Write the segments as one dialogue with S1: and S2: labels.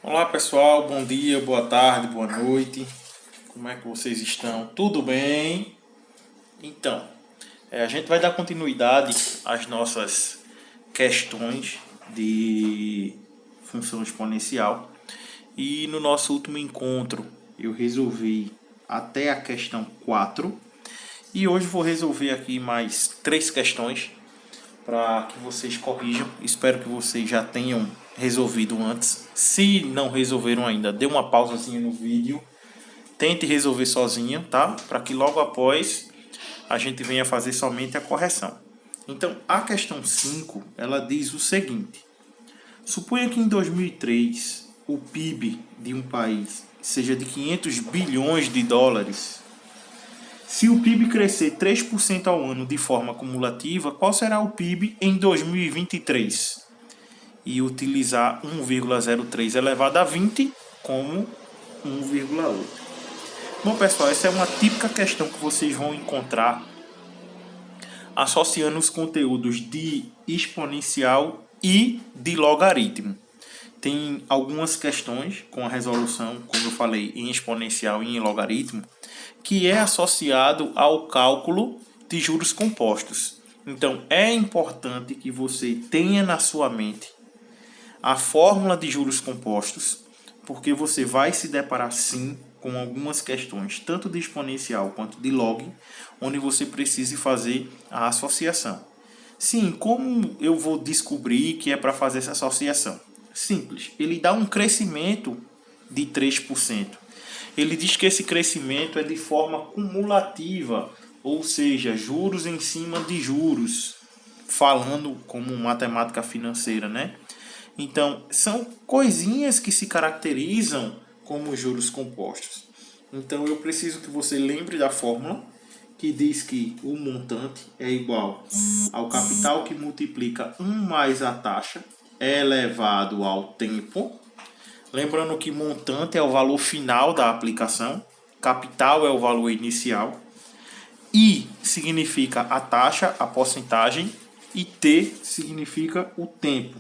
S1: Olá pessoal, bom dia, boa tarde, boa noite. Como é que vocês estão? Tudo bem? Então, a gente vai dar continuidade às nossas questões de função exponencial. E no nosso último encontro eu resolvi até a questão 4. E hoje vou resolver aqui mais 3 questões para que vocês corrijam. Espero que vocês já tenham resolvido antes. Se não resolveram ainda, dê uma pausazinha no vídeo. Tente resolver sozinho, tá? Para que logo após a gente venha fazer somente a correção. Então, a questão 5, ela diz o seguinte: suponha que em 2003 o PIB de um país seja de 500 bilhões de dólares. Se o PIB crescer 3% ao ano de forma cumulativa, qual será o PIB em 2023? E utilizar 1,03 elevado a 20 como 1,8. Bom, pessoal, essa é uma típica questão que vocês vão encontrar associando os conteúdos de exponencial e de logaritmo. Tem algumas questões com a resolução, como eu falei, em exponencial e em logaritmo, que é associado ao cálculo de juros compostos. Então, é importante que você tenha na sua mente a fórmula de juros compostos, porque você vai se deparar sim com algumas questões, tanto de exponencial quanto de log, onde você precise fazer a associação. Sim, como eu vou descobrir que é para fazer essa associação? Simples, ele dá um crescimento de 3%. Ele diz que esse crescimento é de forma cumulativa, ou seja, juros em cima de juros, falando como matemática financeira, né? Então, são coisinhas que se caracterizam como juros compostos. Então, eu preciso que você lembre da fórmula que diz que o montante é igual ao capital que multiplica 1 mais a taxa elevado ao tempo. Lembrando que montante é o valor final da aplicação, capital é o valor inicial, I significa a taxa, a porcentagem, e T significa o tempo.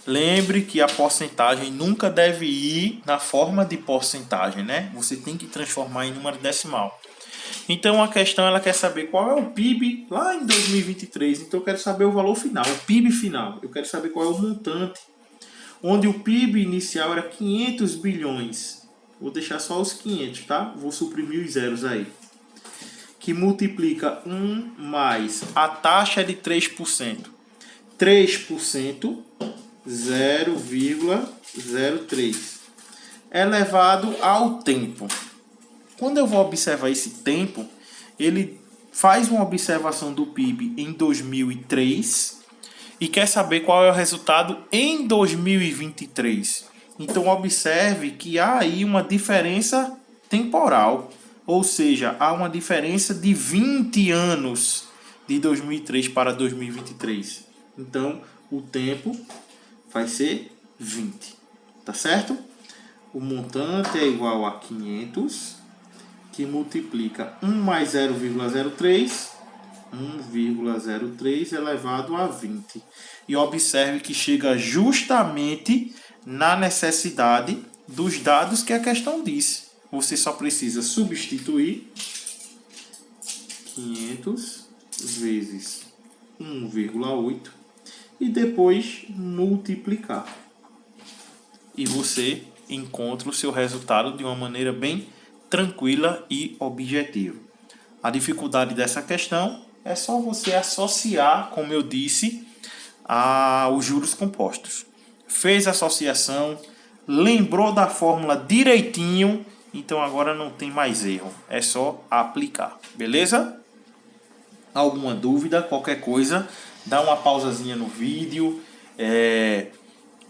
S1: Lembre que a porcentagem nunca deve ir na forma de porcentagem, né? Você tem que transformar em número decimal. Então a questão ela quer saber qual é o PIB lá em 2023. Então eu quero saber o valor final, o PIB final. Eu quero saber qual é o montante. Onde o PIB inicial era 500 bilhões. Vou deixar só os 500, tá? Vou suprimir os zeros aí. Que multiplica 1 mais a taxa de 3%. 3%, 0,03 elevado ao tempo. Quando eu vou observar esse tempo, ele faz uma observação do PIB em 2003 e quer saber qual é o resultado em 2023. Então observe que há aí uma diferença temporal, ou seja, há uma diferença de 20 anos de 2003 para 2023. Então o tempo vai ser 20, tá certo? O montante é igual a 500, que multiplica 1 mais 0,03, 1,03 elevado a 20. E observe que chega justamente na necessidade dos dados que a questão disse. Você só precisa substituir 500 vezes 1,8 e depois multiplicar. E você encontra o seu resultado de uma maneira bem tranquila e objetiva. A dificuldade dessa questão é só você associar, como eu disse, aos juros compostos. Fez a associação, lembrou da fórmula direitinho, então agora não tem mais erro. É só aplicar, beleza? Alguma dúvida, qualquer coisa, dá uma pausazinha no vídeo,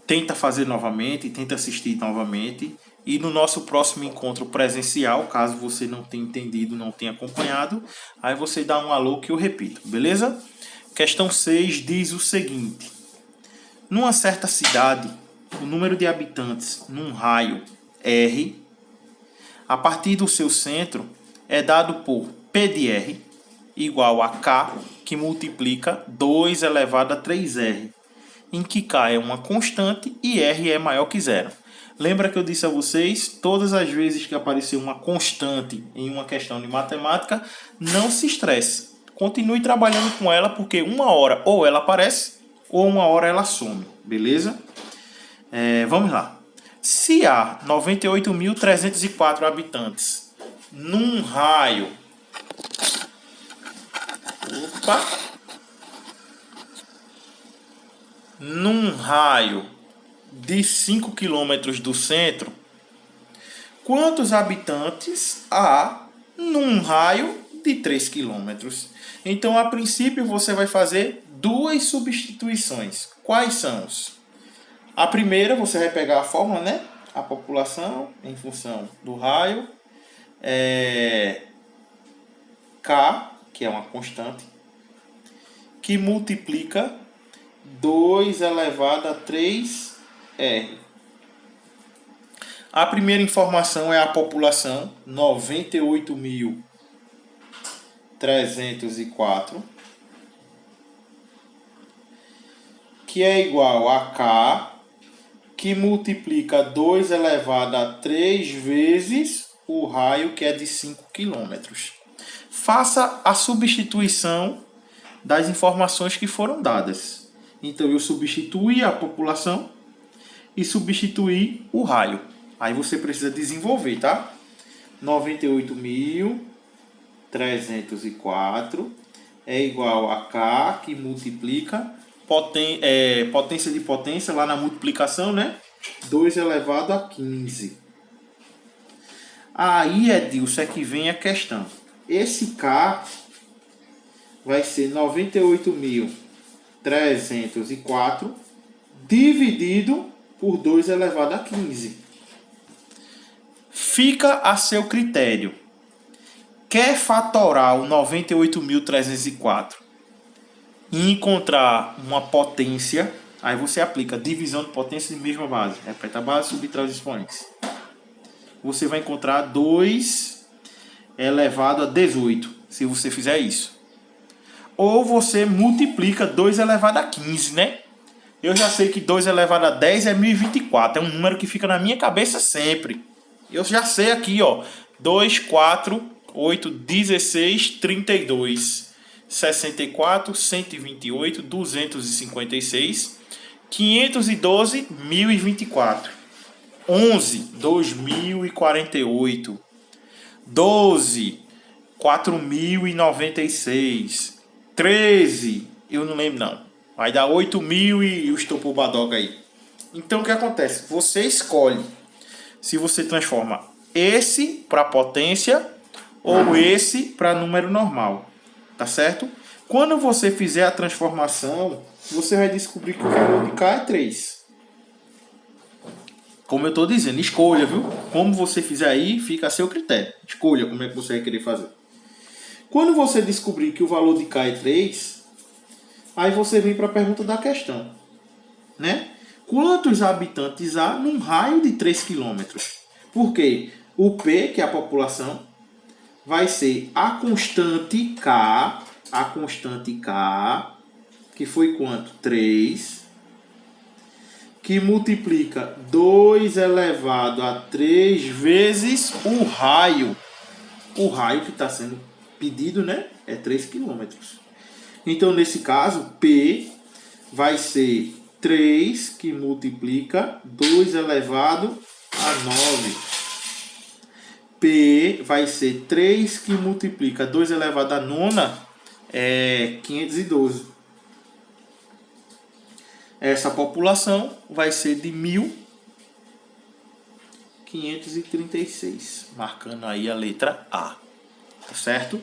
S1: tenta fazer novamente, tenta assistir novamente. E no nosso próximo encontro presencial, caso você não tenha entendido, não tenha acompanhado, aí você dá um alô que eu repito, beleza? Questão 6 diz o seguinte: numa certa cidade, o número de habitantes num raio R, a partir do seu centro, é dado por P de R igual a K, que multiplica 2 elevado a 3R. em que K é uma constante e R é maior que zero. Lembra que eu disse a vocês, todas as vezes que aparecer uma constante em uma questão de matemática, não se estresse. Continue trabalhando com ela, porque uma hora ou ela aparece, ou uma hora ela some, beleza? Vamos lá. Se há 98.304 habitantes num raio... Num raio de 5 km do centro, quantos habitantes há num raio de 3 km? Então, a princípio, você vai fazer duas substituições. Quais são? A primeira, você vai pegar a fórmula, né? A população em função do raio. K, que é uma constante, que multiplica 2 elevado a 3R. A primeira informação é a população, 98.304, que é igual a K, que multiplica 2 elevado a 3 vezes o raio, que é de 5 km. Faça a substituição das informações que foram dadas. Então, eu substituí a população e substituí o raio. Aí você precisa desenvolver, tá? 98.304 é igual a K, que multiplica potência de potência lá na multiplicação, né? 2 elevado a 15. Aí, Edilson, é que vem a questão. Esse K vai ser 98.304 dividido por 2 elevado a 15. Fica a seu critério. Quer fatorar o 98.304 e encontrar uma potência, aí você aplica divisão de potência de mesma base. Repete a base, subtrai os expoentes. Você vai encontrar 2 elevado a 18, se você fizer isso. Ou você multiplica 2 elevado a 15, né? Eu já sei que 2 elevado a 10 é 1024. É um número que fica na minha cabeça sempre. Eu já sei aqui, ó. 2, 4, 8, 16, 32, 64, 128, 256, 512, 1024. 11, 2048. 12, 4096. 13, eu não lembro não. Vai dar 8.000 e o estopou badoca aí. Então o que acontece? Você escolhe se você transforma esse para potência ou esse para número normal. Tá certo? Quando você fizer a transformação, você vai descobrir que o valor de K é 3. Como eu estou dizendo, escolha, viu? Como você fizer aí, fica a seu critério. Escolha como é que você vai querer fazer. Quando você descobrir que o valor de K é 3, aí você vem para a pergunta da questão, né? Quantos habitantes há num raio de 3 km? Porque o P, que é a população, vai ser a constante K, que foi quanto? 3, que multiplica 2 elevado a 3 vezes o raio. O raio que está sendo pedido, né? É 3 km. Então, nesse caso, P vai ser 3 que multiplica 2 elevado a 9. P vai ser 3 que multiplica 2 elevado a 9, é 512. Essa população vai ser de 1.536, marcando aí a letra A. Tá certo?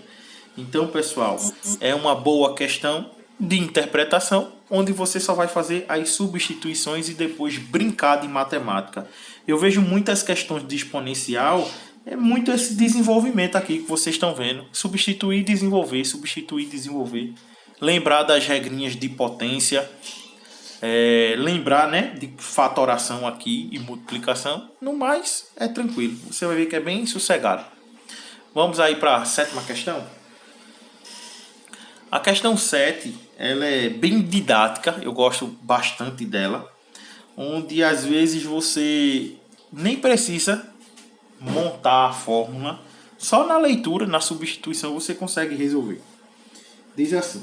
S1: Então, pessoal, é uma boa questão de interpretação, onde você só vai fazer as substituições e depois brincar de matemática. Eu vejo muitas questões de exponencial, é muito esse desenvolvimento aqui que vocês estão vendo. Substituir, desenvolver, substituir, desenvolver. Lembrar das regrinhas de potência, lembrar, né, de fatoração aqui e multiplicação. No mais, é tranquilo. Você vai ver que é bem sossegado. Vamos aí para a sétima questão. A questão 7 ela é bem didática, eu gosto bastante dela, onde às vezes você nem precisa montar a fórmula, só na leitura, na substituição você consegue resolver. Diz assim: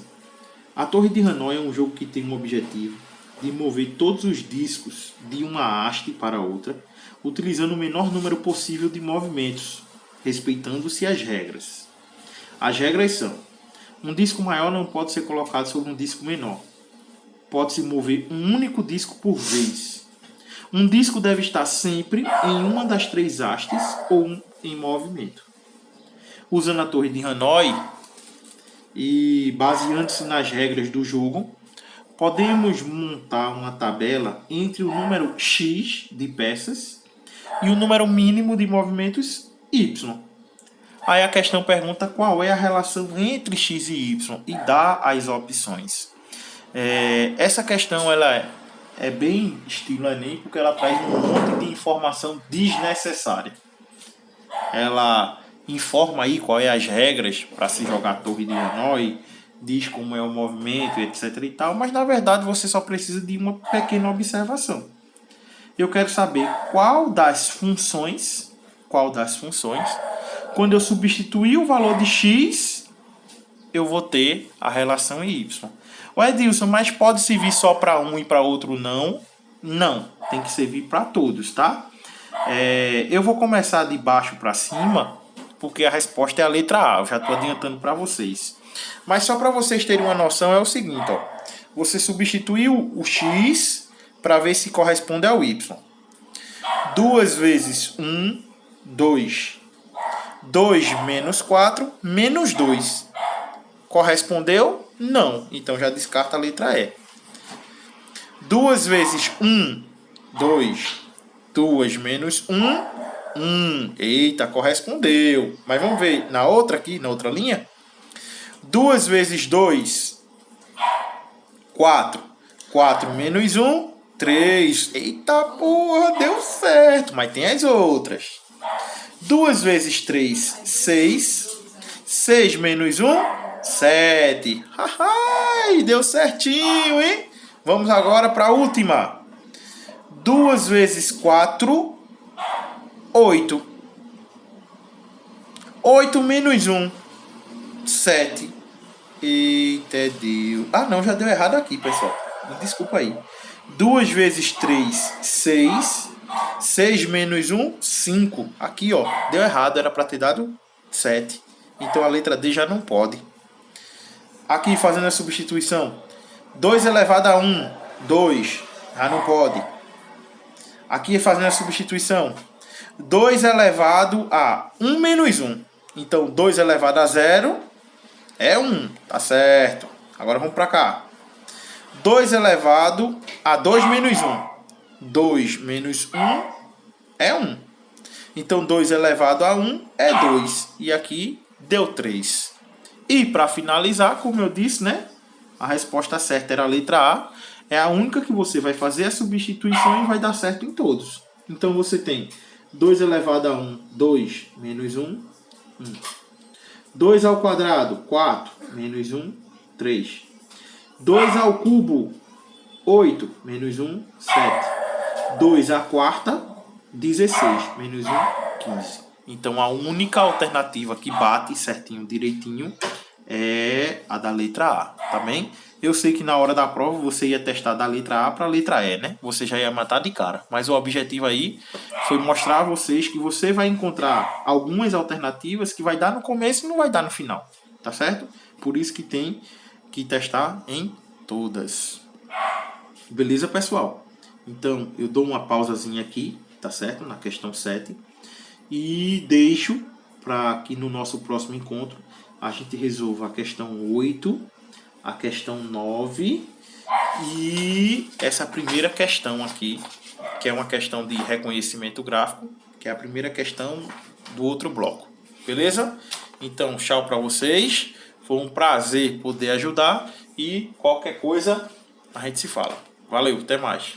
S1: a Torre de Hanoi é um jogo que tem um objetivo de mover todos os discos de uma haste para outra, utilizando o menor número possível de movimentos, respeitando-se as regras. As regras são: um disco maior não pode ser colocado sobre um disco menor. Pode-se mover um único disco por vez. Um disco deve estar sempre em uma das 3 hastes ou em movimento. Usando a Torre de Hanoi e baseando-se nas regras do jogo, podemos montar uma tabela entre o número X de peças e o número mínimo de movimentos Y. Aí a questão pergunta qual é a relação entre X e Y e dá as opções. Essa questão ela é bem estilo Enem, porque ela traz um monte de informação desnecessária. Ela informa aí qual é as regras para se jogar a Torre de Hanoi, diz como é o movimento, etc e tal, mas na verdade você só precisa de uma pequena observação. Eu quero saber qual das funções, quando eu substituir o valor de X, eu vou ter a relação em Y. O Edilson, mas pode servir só para um e para outro não? Não, tem que servir para todos, tá? Eu vou começar de baixo para cima, porque a resposta é a letra A. Eu já estou adiantando para vocês. Mas só para vocês terem uma noção é o seguinte, ó. Você substituiu o X para ver se corresponde ao Y. 2 vezes 1, 2. 2 menos 4, menos 2. Correspondeu? Não. Então já descarta a letra E. 2 vezes 1, 2. 2 menos 1, 1. Eita, correspondeu. Mas vamos ver na outra aqui, na outra linha. 2 vezes 2, 4. 4 menos 1, 3. Eita porra, deu certo. Mas tem as outras. 2 vezes 3, 6. 6 menos 1, 7. Ai, deu certinho, hein? Vamos agora para a última. 2 vezes 4, 8. 8 menos 1, 7. Eita, deu. Ah, não, já deu errado aqui, pessoal. Desculpa aí. 2 vezes 3, 6. 6 menos 1, 5. Aqui, ó, deu errado. Era para ter dado 7. Então a letra D já não pode. Aqui, fazendo a substituição. 2 elevado a 1, 2. Já não pode. Aqui, fazendo a substituição. 2 elevado a 1 menos 1. Então, 2 elevado a 0 é 1. Tá certo. Agora vamos para cá. 2 elevado a 2 menos 1. 2 menos 1 é 1. Então, 2 elevado a 1 é 2. E aqui deu 3. E para finalizar, como eu disse, né? A resposta certa era a letra A. É a única que você vai fazer a substituição e vai dar certo em todos. Então, você tem 2 elevado a 1, 2 menos 1, 1. 2 ao quadrado, 4 menos 1, 3. 2 ao cubo, 8 menos 1, 7. 2 à quarta, 16 menos 1, 15. Então a única alternativa que bate certinho, direitinho, é a da letra A, tá bem? Eu sei que na hora da prova você ia testar da letra A para a letra E, né? Você já ia matar de cara. Mas o objetivo aí foi mostrar a vocês que você vai encontrar algumas alternativas que vai dar no começo e não vai dar no final, tá certo? Por isso que tem que testar em todas. Beleza, pessoal? Então, eu dou uma pausazinha aqui, tá certo? Na questão 7. E deixo para que no nosso próximo encontro a gente resolva a questão 8, a questão 9 e essa primeira questão aqui, que é uma questão de reconhecimento gráfico, que é a primeira questão do outro bloco. Beleza? Então, tchau para vocês. Foi um prazer poder ajudar e qualquer coisa a gente se fala. Valeu, até mais.